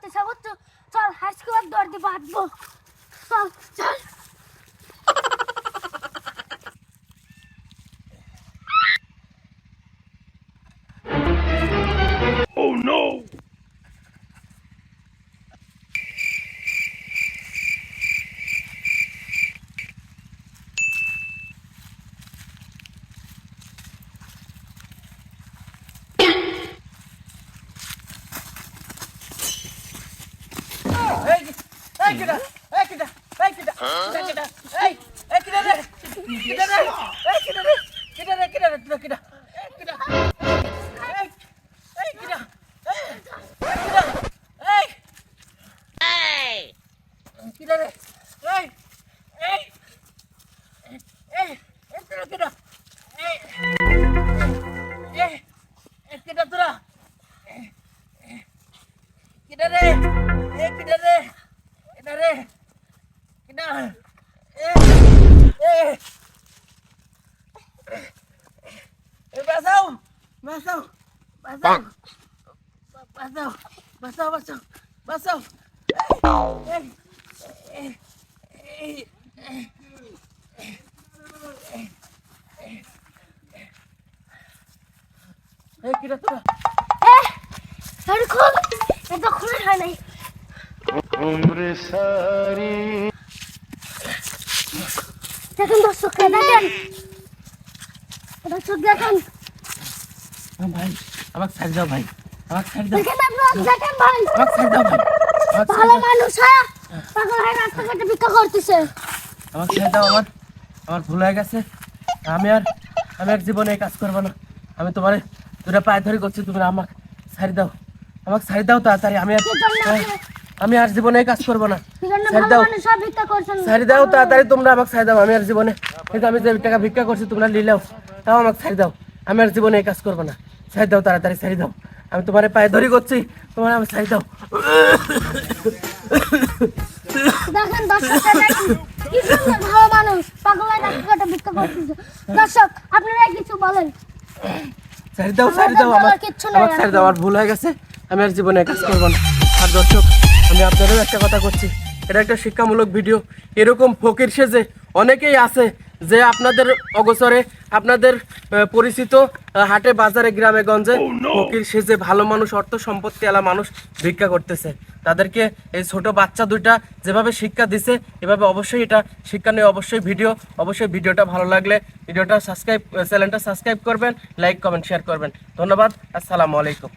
করতেছে বুঝছো? চল আজকে আর দৌড় দিয়ে বাঁধবো। চল চল। Oh no! আরে খোল, এটা খোলা হয় নাই। দেখেন দর্শক, দেখেন দর্শক, দেখেন ভাই আমাকে ছাড় দাও ভাই, আমাকে ছাড় দাও, দেখেন আপনারা দেখেন ভাই, আমাকে ছাড় দাও ভাই, ভালো মানুষ হ্যাঁ পাগল হয়ে রাস্তাঘাটে ভিক্ষা করতেছে। আমাকে ছেড়ে দাও। আমার ভুল হয়ে গেছে। আমি আর জীবনে এই কাজ করবো না। আমি তোমার দুটা পায়ে ধরে করছি, তুমি আমাকে ছাড়ি দাও, আমাকে ছাড়ি দাও তাড়াতাড়ি। আমি আর জীবনে এই কাজ করবো না। ছাড়ি দাও, ছাড়ি দাও তাড়াতাড়ি, তোমরা আমাকে ছাড়ি দাও। আমি আর জীবনে কিন্তু আমি যে টাকা ভিক্ষা করছি তোমরা নিলেও, তাও আমাকে ছাড়ি দাও। আমি আর জীবনে এই কাজ করবো না। ছাড়ি দাও তাড়াতাড়ি, ছাড়ি দাও। আমি তোমার পায়ে ধরে করছি, তোমার আমাকে ছাড়ি দাও। দেখেন দর্শক, দেখেন কি সুন্দর ভালো মানুষ পাগল হয়ে রাস্তাঘাটে ভিক্ষা করতেছে। দর্শক আপনারা কিছু বলেন। ছাড়ি দাও, ছাড়ি দাও, আমাকে ছাড়ি দাও। আমার ভুল হয়ে গেছে, আমি আর জীবনে কাজ করবো না। আর দর্শক, আমি আপনাদেরও একটা কথা করছি, এটা একটা শিক্ষামূলক ভিডিও। এরকম ফকির সেজে অনেকেই আছে যে আপনাদের অগোচরে, আপনাদের পরিচিত হাটে বাজারে গ্রামে গঞ্জে ফকির সেজে ভালো মানুষ, অর্থ সম্পত্তি আলা মানুষ ভিক্ষা করতেছে। তাদেরকে এই ছোট বাচ্চা দুইটা যেভাবে শিক্ষা দিছে, এভাবে অবশ্যই এটা শিক্ষা নিয়ে অবশ্যই ভিডিওটা ভালো লাগলে চ্যানেলটা সাবস্ক্রাইব করবেন, লাইক কমেন্ট শেয়ার করবেন। ধন্যবাদ, আসসালামু আলাইকুম।